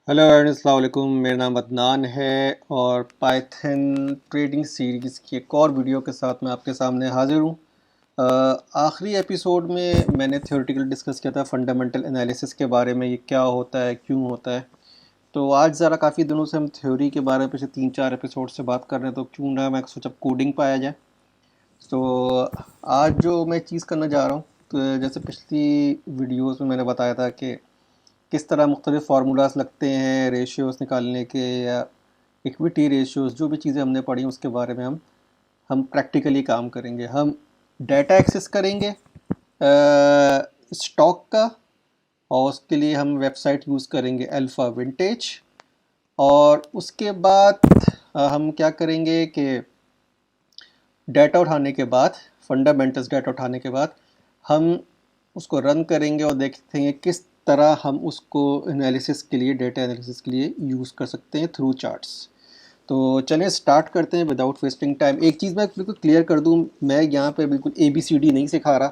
Hello and अस्सलाम वालेकुम। मेरा नाम अदनान है और पाइथन ट्रेडिंग सीरीज़ की एक और वीडियो के साथ मैं आपके सामने हाज़िर हूँ। आखिरी एपिसोड में मैंने थ्योरेटिकल डिस्कस किया था फंडामेंटल एनालिसिस के बारे में, ये क्या होता है, क्यों होता है। तो आज ज़रा काफ़ी दिनों से हम थ्योरी के बारे में पिछले 3-4 एपिसोड से बात कर रहे हैं, तो क्यों ना मैं सोचा कोडिंग पर आया जाए। तो आज जो मैं चीज़ करना जा रहा हूँ, तो जैसे पिछली वीडियोज़ में मैंने बताया था कि किस तरह मुख्तलिफ फार्मूलाज लगते हैं रेशियोज़ निकालने के, या इक्विटी रेशियोज़, जो भी चीज़ें हमने पढ़ी उसके बारे में हम प्रैक्टिकली काम करेंगे। हम डाटा एक्सेस करेंगे स्टॉक का, और उसके लिए हम वेबसाइट यूज़ करेंगे अल्फ़ा विंटेज। और उसके बाद हम क्या करेंगे कि डाटा उठाने के बाद, फंडामेंटल्स डाटा उठाने के बाद हम उसको रन करेंगे और देखते हैं किस तरह हम उसको एनालिसिस के लिए, डेटा एनालिसिस के लिए यूज़ कर सकते हैं थ्रू चार्ट्स। तो चलें स्टार्ट करते हैं विदाउट वेस्टिंग टाइम। एक चीज़ मैं बिल्कुल क्लियर कर दूं, मैं यहाँ पे बिल्कुल ABCD नहीं सिखा रहा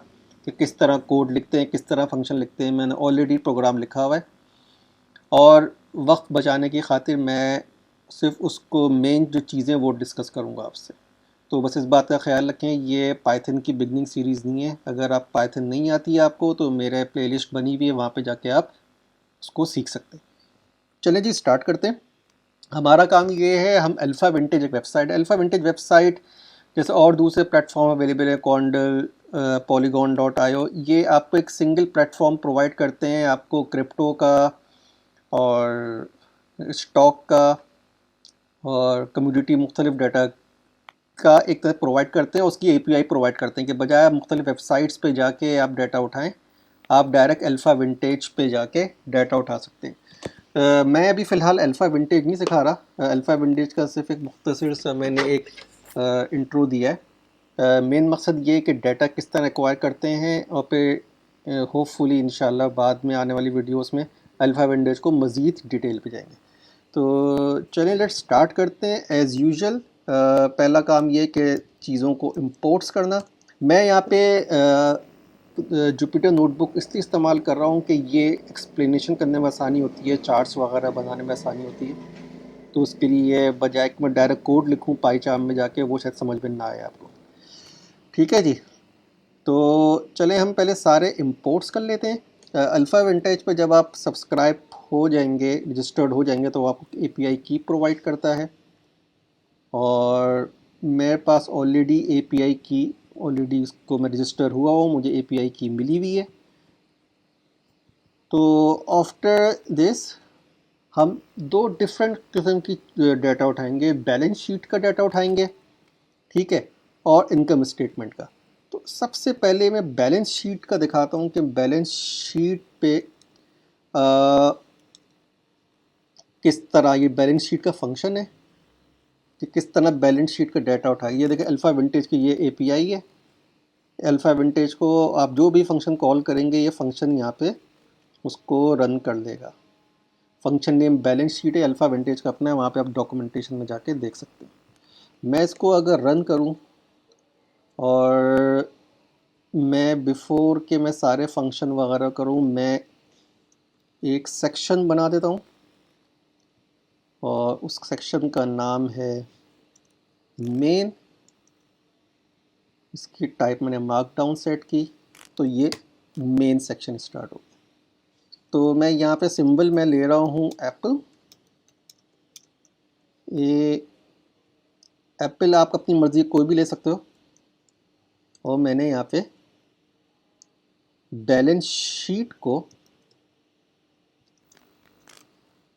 कि किस तरह कोड लिखते हैं, किस तरह फंक्शन लिखते हैं। मैंने ऑलरेडी प्रोग्राम लिखा हुआ है और वक्त बचाने की खातिर मैं सिर्फ उसको मेन जो चीज़ें वो डिस्कस करूँगा आपसे। तो बस इस बात का ख्याल रखें, ये पाइथन की बिगनिंग सीरीज़ नहीं है। अगर आप पाइथन नहीं आती है आपको, तो मेरे प्लेलिस्ट बनी हुई है, वहाँ पे जाके आप उसको सीख सकते हैं। चलें जी स्टार्ट करते हैं। हमारा काम ये है, हम अल्फ़ा विंटेज एक वेबसाइट है, अल्फ़ा विंटेज वेबसाइट जैसे और दूसरे प्लेटफॉर्म अवेलेबल है, कॉन्डल, polygon.io, ये आपको एक सिंगल प्लेटफॉर्म प्रोवाइड करते हैं आपको क्रिप्टो का और स्टॉक का और कम्युनिटी मुख्तलिफ डाटा का एक तरह प्रोवाइड करते हैं। उसकी API प्रोवाइड करते हैं कि बजाय आप मुख्तलिफ वेबसाइट्स पे जाके आप डाटा उठाएं, आप डायरेक्ट अल्फ़ा विंटेज पे जाके डाटा उठा सकते हैं। मैं अभी फ़िलहाल अल्फ़ा विंटेज नहीं सिखा रहा। अल्फ़ा विंटेज का सिर्फ एक मुख्तसर सा मैंने एक इंट्रो दिया है। मेन मकसद ये है कि डाटा किस तरह एक्वायर करते हैं, और फिर होपफुली इंशाल्लाह बाद में आने वाली वीडियोस में अल्फ़ा विंटेज को मज़ीद डिटेल पे जाएंगे। तो चलिए लेट्स स्टार्ट करते हैं। एज़ यूजुअल पहला काम ये कि चीज़ों को इंपोर्ट्स करना। मैं यहाँ पे जुपिटर नोटबुक इसलिए इस्तेमाल कर रहा हूँ कि ये एक्सप्लेनेशन करने में आसानी होती है, चार्ट्स वगैरह बनाने में आसानी होती है। तो उसके लिए बजाय कि मैं डायरेक्ट कोड लिखूँ पाईचार्ट में जाके, वो शायद समझ में ना आए आपको। ठीक है जी, तो चलें हम पहले सारे इंपोर्ट्स कर लेते हैं। अल्फ़ा विंटेज पे जब आप सब्सक्राइब हो जाएंगे, रजिस्टर्ड हो जाएंगे, तो आपको API की प्रोवाइड करता है। और मेरे पास ऑलरेडी API की, ऑलरेडी इसको मैं रजिस्टर हुआ हूँ, मुझे API की मिली हुई है। तो आफ्टर दिस हम दो डिफरेंट किस्म की डाटा उठाएंगे, बैलेंस शीट का डाटा उठाएंगे, ठीक है, और इनकम स्टेटमेंट का। तो सबसे पहले मैं बैलेंस शीट का दिखाता हूँ कि बैलेंस शीट पे किस तरह ये बैलेंस शीट का फंक्शन है कि किस तरह बैलेंस शीट का डाटा उठाए। ये देखिए अल्फ़ा विंटेज की ये API है। अल्फ़ा विंटेज को आप जो भी फंक्शन कॉल करेंगे, ये फंक्शन यहाँ पे उसको रन कर देगा। फंक्शन नेम बैलेंस शीट है, अल्फ़ा विंटेज का अपना है, वहाँ पे आप डॉक्यूमेंटेशन में जाके देख सकते हैं। मैं इसको अगर रन करूँ और मैं बिफ़ोर के मैं सारे फंक्शन वगैरह करूँ, मैं एक सेक्शन बना देता हूँ और उस सेक्शन का नाम है मेन। इसकी टाइप मैंने मार्कडाउन सेट की, तो ये मेन सेक्शन स्टार्ट हो गया। तो मैं यहाँ पे सिंबल मैं ले रहा हूँ एप्पल। ये एप्पल आप अपनी मर्ज़ी कोई भी ले सकते हो, और मैंने यहाँ पे बैलेंस शीट को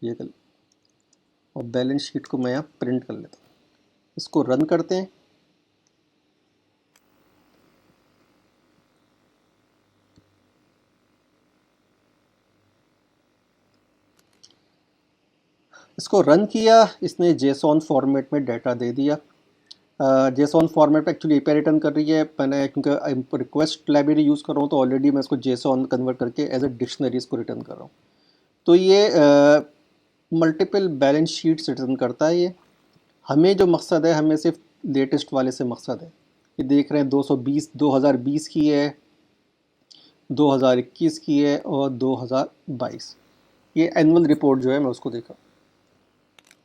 ये कर, और बैलेंस शीट को मैं यहाँ प्रिंट कर लेता हूँ। इसको रन करते हैं। इसको रन किया, इसने जेसॉन फॉर्मेट में डाटा दे दिया। जेसॉन फॉर्मेट पे एक्चुअली API रिटर्न कर रही है। मैंने क्योंकि रिक्वेस्ट लाइब्रेरी यूज़ कर रहा हूँ, तो ऑलरेडी मैं इसको जेसॉन कन्वर्ट करके एज ए डिक्शनरी इसको रिटर्न कर रहा हूँ। तो ये मल्टीपल बैलेंस शीट्स रिटर्न करता है। ये हमें जो मकसद है, हमें सिर्फ लेटेस्ट वाले से मकसद है। ये देख रहे हैं 2020 की है, 2021 की है और 2022। ये एनुअल रिपोर्ट जो है मैं उसको देखा।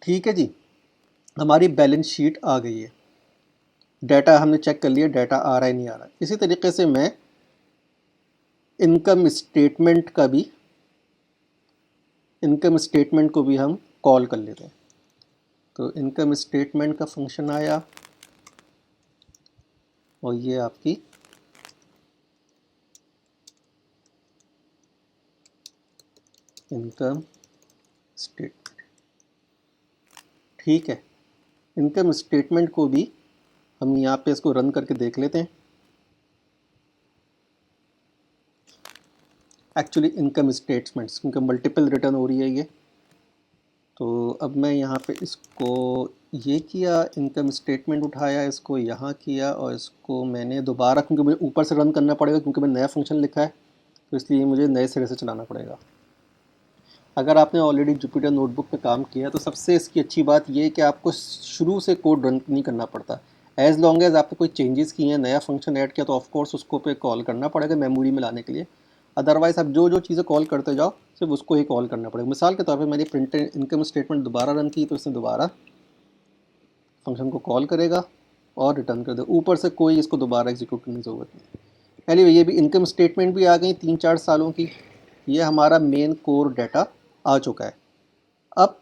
ठीक है जी, हमारी बैलेंस शीट आ गई है, डाटा हमने चेक कर लिया, डाटा आ रहा है नहीं आ रहा है। इसी तरीके से मैं इनकम स्टेटमेंट को भी हम कॉल कर लेते हैं। तो इनकम स्टेटमेंट का फंक्शन आया और ये आपकी इनकम स्टेटमेंट। ठीक है, इनकम स्टेटमेंट को भी हम यहाँ पे इसको रन करके देख लेते हैं। एक्चुअली इनकम स्टेटमेंट्स, क्योंकि मल्टीपल रिटर्न हो रही है ये, तो अब मैं यहाँ पे इसको ये किया, इनकम स्टेटमेंट उठाया, इसको यहाँ किया और इसको मैंने दोबारा, क्योंकि मुझे ऊपर से रन करना पड़ेगा क्योंकि मैंने नया फंक्शन लिखा है, तो इसलिए मुझे नए सिरे से चलाना पड़ेगा। अगर आपने ऑलरेडी जुपिटर नोटबुक पे काम किया तो सबसे इसकी अच्छी बात ये है कि आपको शुरू से कोड रन नहीं करना पड़ता। एज लॉन्ग एज आपने कोई चेंजेस किए हैं, नया फंक्शन ऐड किया, तो ऑफकोर्स उसको पे कॉल करना पड़ेगा मेमोरी में लाने के लिए। अदरवाइज़ आप जो जो चीज़ें कॉल करते जाओ सिर्फ उसको ही कॉल करना पड़ेगा। मिसाल के तौर पे मैंने प्रिंट इनकम स्टेटमेंट दोबारा रन की तो इसने दोबारा फंक्शन को कॉल करेगा और रिटर्न कर देगा। ऊपर से कोई इसको दोबारा एग्जीक्यूट करने की ज़रूरत नहीं। एनीवे ये भी इनकम स्टेटमेंट भी आ गई 3-4 सालों की। ये हमारा मेन कोर डाटा आ चुका है। अब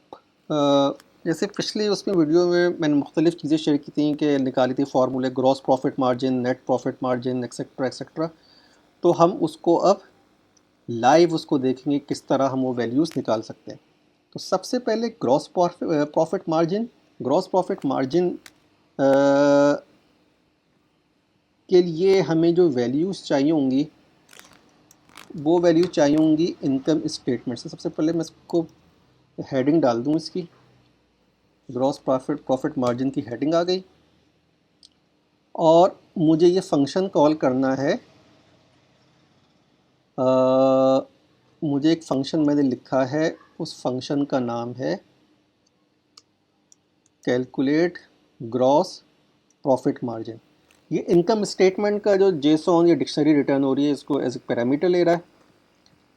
जैसे पिछले उसमें वीडियो में मैंने मुख्तलिफ़ चीज़ें शेयर की थी कि निकाली थी फार्मूले, gross profit margin, net profit margin, etcetera etcetera. तो हम उसको अब लाइव उसको देखेंगे किस तरह हम वो वैल्यूज़ निकाल सकते हैं। तो सबसे पहले ग्रॉस प्रॉफिट मार्जिन के लिए हमें जो वैल्यूज़ चाहिए होंगी वो वैल्यू चाहिए होंगी इनकम स्टेटमेंट से। सबसे पहले मैं इसको हेडिंग डाल दूँ, इसकी ग्रॉस प्रॉफिट मार्जिन की हेडिंग आ गई और मुझे ये फंक्शन कॉल करना है। मुझे एक फंक्शन मैंने लिखा है, उस फंक्शन का नाम है कैलकुलेट ग्रॉस प्रॉफिट मार्जिन। ये इनकम स्टेटमेंट का जो जेसॉन या डिक्शनरी रिटर्न हो रही है इसको एज ए पैरामीटर ले रहा है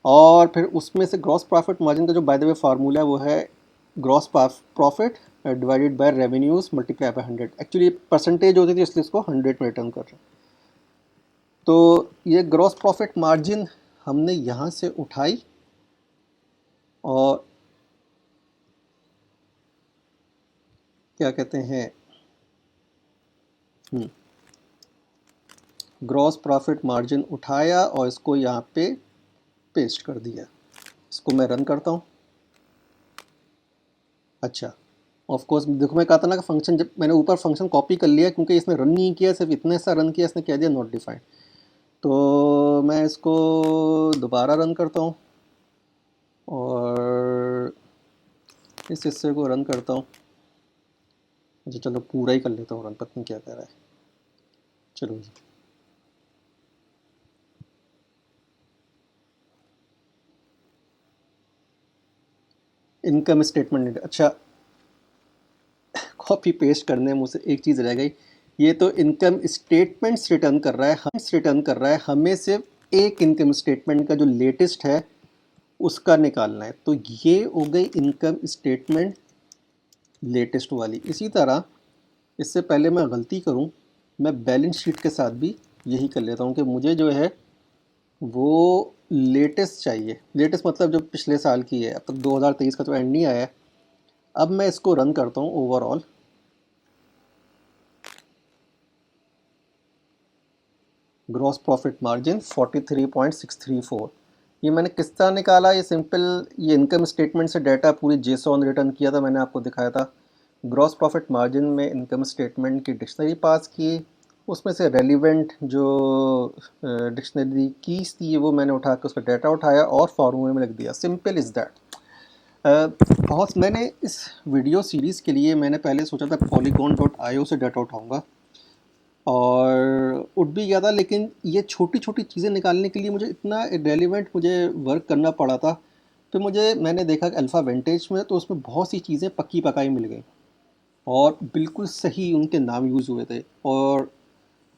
और फिर उसमें से ग्रॉस प्रॉफिट मार्जिन का जो बाय द वे फार्मूला है वो है gross profit divided by revenues multiply by 100। Actually percentage होती थी इसलिए इसको 100 में रिटर्न कर रहे हैं। तो ये ग्रॉस प्रॉफिट मार्जिन हमने यहाँ से उठाई और क्या कहते हैं ग्रॉस प्रॉफिट मार्जिन उठाया और इसको यहाँ पे पेस्ट कर दिया। इसको मैं रन करता हूँ। अच्छा, ऑफ कोर्स देखो मैं कहा था ना कि फंक्शन, जब मैंने ऊपर फंक्शन कॉपी कर लिया क्योंकि इसने रन नहीं किया, सिर्फ इतने सा रन किया, इसने कह दिया नॉट डिफाइंड। तो मैं इसको दोबारा रन करता हूँ और इस हिस्से को रन करता हूँ। अच्छा चलो पूरा ही कर लेता हूँ रन, पता नहीं क्या कह रहा है। चलो जी, इनकम स्टेटमेंट। अच्छा, कॉपी पेस्ट करने में मुझसे एक चीज़ रह गई। ये तो इनकम स्टेटमेंट्स रिटर्न कर रहा है, हमें सिर्फ एक इनकम स्टेटमेंट का जो लेटेस्ट है उसका निकालना है। तो ये हो गई इनकम स्टेटमेंट लेटेस्ट वाली। इसी तरह इससे पहले मैं गलती करूं, मैं बैलेंस शीट के साथ भी यही कर लेता हूं कि मुझे जो है वो लेटेस्ट चाहिए। लेटेस्ट मतलब जो पिछले साल की है, अब तक 2023 का तो एंड नहीं आया है। अब मैं इसको रन करता हूं ओवरऑल। Gross profit margin 43.634। ये मैंने किस तरह निकाला? ये सिंपल, ये इनकम स्टेटमेंट से डाटा पूरी जेसॉन रिटर्न किया था, मैंने आपको दिखाया था। ग्रॉस प्रॉफिट मार्जिन में इनकम स्टेटमेंट की डिक्शनरी पास की, उसमें से रेलिवेंट जो डिक्शनरी कीज थी वो मैंने उठा के उसका डाटा उठाया और फार्मूले में लिख दिया। Simple is that. बहुत मैंने इस वीडियो सीरीज़ के लिए मैंने पहले सोचा था polygon.io से डाटा उठाऊँगा और उठ भी गया था, लेकिन ये छोटी छोटी चीज़ें निकालने के लिए मुझे इतना रेलिवेंट मुझे वर्क करना पड़ा था। तो मैंने देखा कि अल्फ़ा विंटेज में तो उसमें बहुत सी चीज़ें पक्की पकाई मिल गई और बिल्कुल सही उनके नाम यूज़ हुए थे। और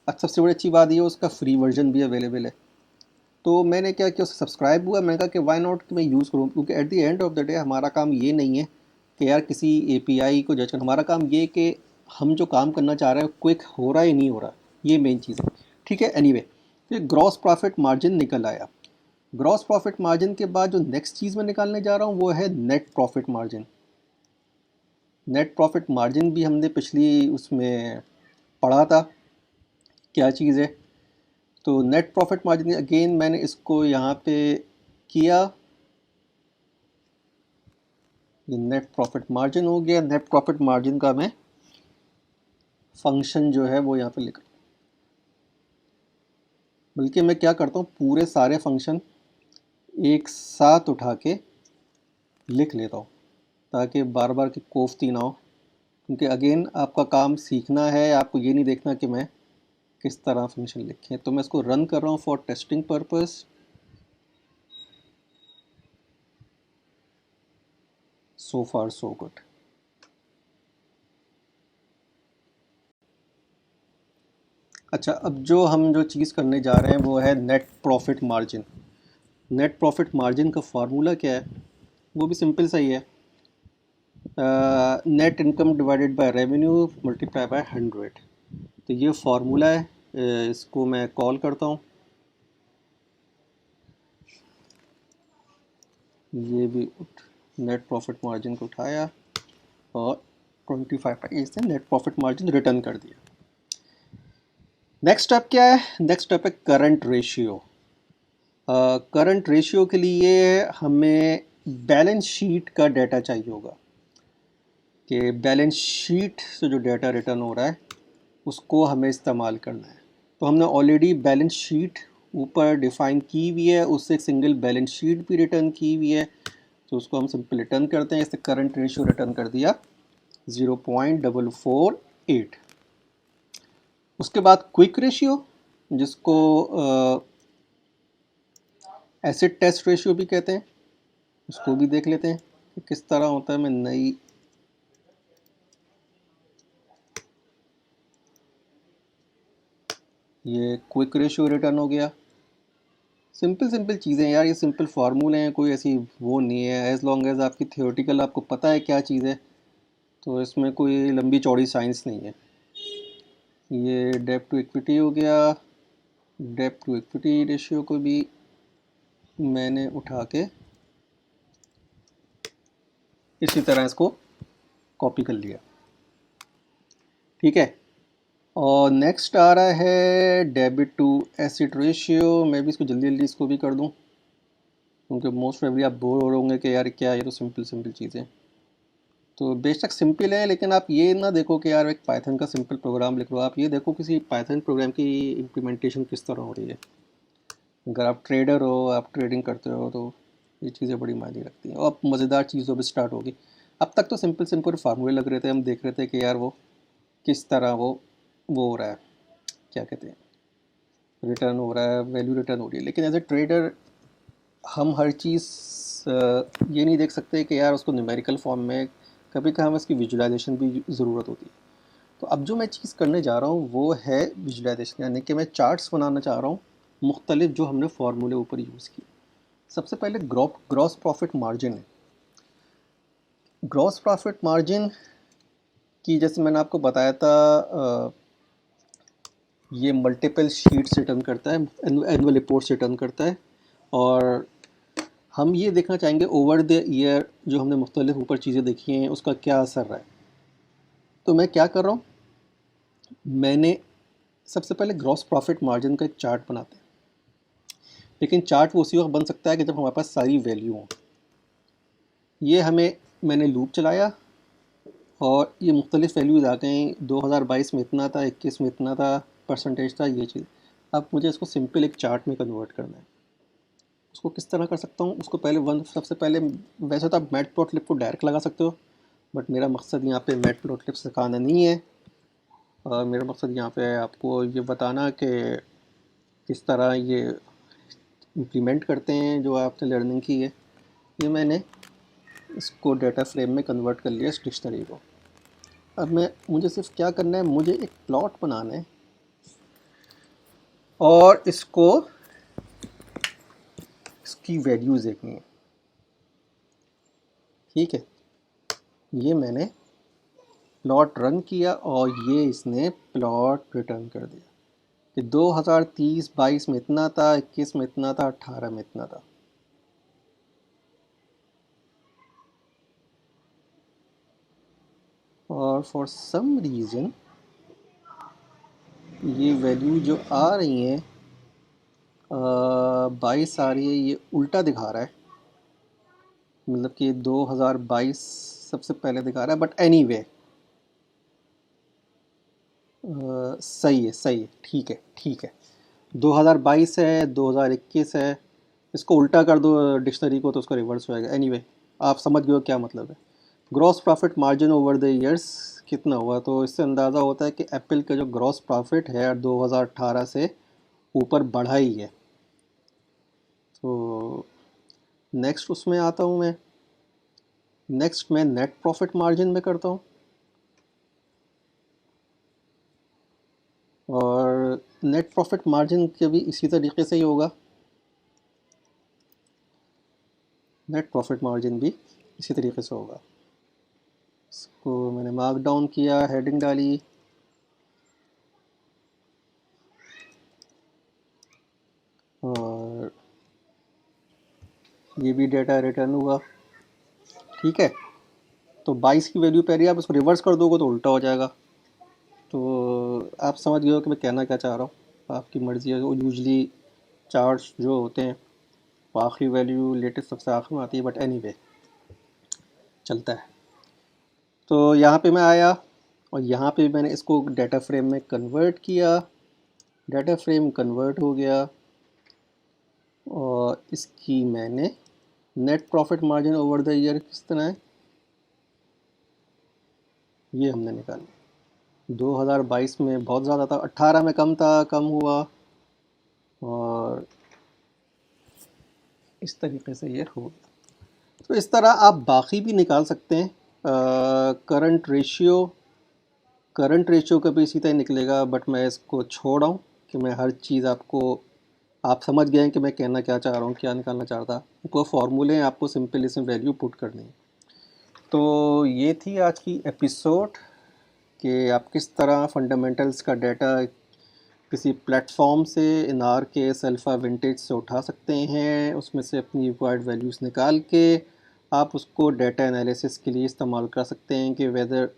सबसे बड़ी अच्छी बात ये उसका फ्री वर्जन भी अवेलेबल है। तो मैंने क्या किया, उससे सब्सक्राइब हुआ, मैंने कहा कि वाई नॉट कि मैं यूज़ करूँ, क्योंकि at the end of the day हमारा काम ये नहीं है कि यार किसी एपीआई को जज करना, हमारा काम ये कि हम जो काम करना चाह रहे हैं क्विक हो रहा है या नहीं हो रहा, ये मेन चीज़ है। ठीक है, एनीवे तो ग्रॉस प्रॉफिट मार्जिन निकल आया। ग्रॉस प्रॉफिट मार्जिन के बाद जो नेक्स्ट चीज़ मैं निकालने जा रहा हूँ वो है net profit margin. Net profit margin भी हमने पिछली उसमें पढ़ा था क्या चीज़ है। तो नेट प्रॉफिट मार्जिन अगेन मैंने इसको यहाँ पे किया, ये नेट प्रॉफिट मार्जिन हो गया। नेट प्रॉफिट मार्जिन का मैं फंक्शन जो है वो यहाँ पे लिख, बल्कि मैं क्या करता हूँ पूरे सारे फंक्शन एक साथ उठा के लिख लेता हूँ ताकि बार बार की कोफ्ती ना हो, क्योंकि अगेन आपका काम सीखना है, आपको ये नहीं देखना कि मैं किस तरह फंक्शन लिखें। तो मैं इसको रन कर रहा हूँ for testing purpose. So far so good. अच्छा, अब जो चीज़ करने जा रहे हैं वो है net profit margin. Net profit margin का फार्मूला क्या है, वो भी सिंपल सा ही है, net income divided by revenue multiply by 100। तो ये फार्मूला है, इसको मैं कॉल करता हूँ, ये भी नेट प्रॉफिट मार्जिन को उठाया और 25 इससे नेट प्रॉफिट मार्जिन रिटर्न कर दिया। नेक्स्ट स्टेप क्या है, नेक्स्ट स्टेप है करंट रेशियो। करंट रेशियो के लिए हमें बैलेंस शीट का डाटा चाहिए होगा कि बैलेंस शीट से जो डाटा रिटर्न हो रहा है उसको हमें इस्तेमाल करना है। तो हमने ऑलरेडी बैलेंस शीट ऊपर डिफाइन की हुई है, उससे एक सिंगल बैलेंस शीट भी रिटर्न की हुई है, तो उसको हम सिंपल रिटर्न करते हैं। इससे करंट रेशियो रिटर्न कर दिया 0.448। उसके बाद क्विक रेशियो, जिसको एसिड टेस्ट रेशियो भी कहते हैं, उसको भी देख लेते हैं कि किस तरह होता है। मैं नई ये क्विक रेशियो रिटर्न हो गया। सिंपल सिंपल चीज़ें यार, ये सिंपल फार्मूले हैं, कोई ऐसी वो नहीं है। एज लॉन्ग एज आपकी थियोरटिकल आपको पता है क्या चीज़ है, तो इसमें कोई लंबी चौड़ी साइंस नहीं है। ये डेब्ट टू इक्विटी हो गया, डेब्ट टू इक्विटी रेशियो को भी मैंने उठा के इसी तरह इसको कॉपी कर लिया। ठीक है, और नेक्स्ट आ रहा है डेबिट टू एसिड रेशियो। मैं भी इसको जल्दी जल्दी इसको भी कर दूं, क्योंकि मोस्ट प्रोबेबली आप बोर हो होंगे कि यार क्या, ये तो सिंपल सिंपल चीज़ें। तो बेशक सिंपल है, लेकिन आप ये ना देखो कि यार एक पाइथन का सिंपल प्रोग्राम लिख लो, आप ये देखो किसी पाइथन प्रोग्राम की इम्प्लीमेंटेशन किस तरह हो रही है। अगर आप ट्रेडर हो, आप ट्रेडिंग करते हो, तो ये चीज़ें बड़ी मायने रखती हैं और अब मज़ेदार चीज़ों भी स्टार्ट होगी। अब तक तो सिंपल सिंपल फार्मूले लग रहे थे, हम देख रहे थे कि यार वो किस तरह वो हो रहा है, क्या कहते हैं, रिटर्न हो रहा है, वैल्यू रिटर्न हो रही है। लेकिन एज ए ट्रेडर हम हर चीज़ ये नहीं देख सकते कि यार उसको न्यूमेरिकल फॉर्म में, कभी कभी हमें इसकी विजुलाइजेशन भी ज़रूरत होती है। तो अब जो मैं चीज़ करने जा रहा हूँ वो है विजुलाइजेशन, यानी कि मैं चार्ट्स बनाना चाह रहा हूँ मुख्तलिफ जो हमने फार्मूले ऊपर यूज़ किए। सबसे पहले ग्रॉस प्रॉफिट मार्जिन है। ग्रॉस प्रॉफिट मार्जिन की जैसे मैंने आपको बताया था, ये मल्टीपल शीट्स रिटर्न करता है, एनुअल रिपोर्ट्स रिटर्न करता है, और हम ये देखना चाहेंगे ओवर द ईयर जो हमने मुख्तलिफ ऊपर चीज़ें देखी हैं उसका क्या असर रहा है। तो मैं क्या कर रहा हूँ, मैंने सबसे पहले ग्रॉस प्रॉफिट मार्जिन का एक चार्ट बनाते हैं। लेकिन चार्ट वो उसी वक्त बन सकता है कि जब हमारे पास सारी वैल्यू हों। ये मैंने लूप चलाया और ये मुख्तलिफ वैल्यूज़ आ गई, 2022 में इतना था, 21 में इतना था, परसेंटेज था, ये चीज़। अब मुझे इसको सिंपल एक चार्ट में कन्वर्ट करना है। उसको किस तरह कर सकता हूँ, उसको सबसे पहले वैसे तो आप मैट प्लॉट लिप को डायरेक्ट लगा सकते हो, बट मेरा मकसद यहाँ पे मैट प्लॉट लिप सिखाना नहीं है। मेरा मकसद यहाँ पे आपको ये बताना कि किस तरह ये इम्प्लीमेंट करते हैं जो आपने लर्निंग की है। ये मैंने इसको डाटा फ्रेम में कन्वर्ट कर लिया इस डिक्शनरी को। अब मुझे सिर्फ क्या करना है, मुझे एक प्लॉट बनाना है और इसको उसकी वैल्यूज़ देखनी है। ठीक है, ये मैंने प्लॉट रन किया और ये इसने प्लॉट रिटर्न कर दिया कि 2030-22 में इतना था, 21 में इतना था, 18 में इतना था। और फॉर सम रीज़न ये वैल्यू जो आ रही हैं 22 आ रही है, ये उल्टा दिखा रहा है, मतलब कि 2022 सबसे पहले दिखा रहा है, बट एनीवे सही है, सही है, ठीक है, ठीक है। 2022 है, 2021 है, इसको उल्टा कर दो डिक्शनरी को तो उसका रिवर्स हो जाएगा। एनीवे आप समझ गए हो क्या मतलब है। Gross profit margin over the years कितना हुआ, तो इससे अंदाज़ा होता है कि एप्पल का जो ग्रॉस प्रॉफिट है 2018 से ऊपर बढ़ा ही है। तो नेक्स्ट उसमें आता हूँ मैं, नेक्स्ट मैं नेट प्रॉफिट मार्जिन में करता हूँ, और नेट प्रॉफिट मार्जिन के भी इसी तरीके से ही होगा। नेट प्रॉफिट मार्जिन भी इसी तरीके से होगा। इसको मैंने मार्क डाउन किया, हेडिंग डाली, और ये भी डेटा रिटर्न हुआ। ठीक है, तो 22 की वैल्यू पहले आप इसको रिवर्स कर दोगे तो उल्टा हो जाएगा। तो आप समझ गए हो कि मैं कहना क्या चाह रहा हूँ, आपकी मर्ज़ी है। यूजली चार्ट्स जो होते हैं वो आखिरी वैल्यू लेटेस्ट सबसे आखिर में आती है, बट एनीवे चलता है। तो यहाँ पे मैं आया और यहाँ पे मैंने इसको डाटा फ्रेम में कन्वर्ट किया, डाटा फ्रेम कन्वर्ट हो गया, और इसकी मैंने net profit margin over the year किस तरह है ये हमने निकाला। 2022 में बहुत ज़्यादा था, 18 में कम था, कम हुआ, और इस तरीके से ये हो गया। तो इस तरह आप बाकी भी निकाल सकते हैं। करंट रेशियो का भी इसी तरह निकलेगा, बट मैं इसको छोड़ रहा हूँ कि मैं हर चीज़ आपको, आप समझ गए हैं कि मैं कहना क्या चाह रहा हूँ, क्या निकालना चाहता। ऊपर फॉर्मूले हैं, आपको सिंपल इसमें वैल्यू पुट करनी है। तो ये थी आज की एपिसोड कि आप किस तरह फंडामेंटल्स का डाटा किसी प्लेटफॉर्म से इन आर केस अल्फ़ा विंटेज से उठा सकते हैं, उसमें से अपनी रिक्वायर्ड वैल्यूज़ निकाल के आप उसको डाटा एनालिसिस के लिए इस्तेमाल कर सकते हैं कि वेदर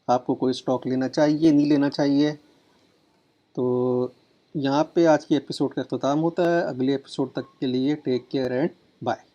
आपको कोई स्टॉक लेना चाहिए, नहीं लेना चाहिए। तो यहाँ पे आज की एपिसोड का अख्ताम होता है। अगले एपिसोड तक के लिए टेक केयर एंड बाय।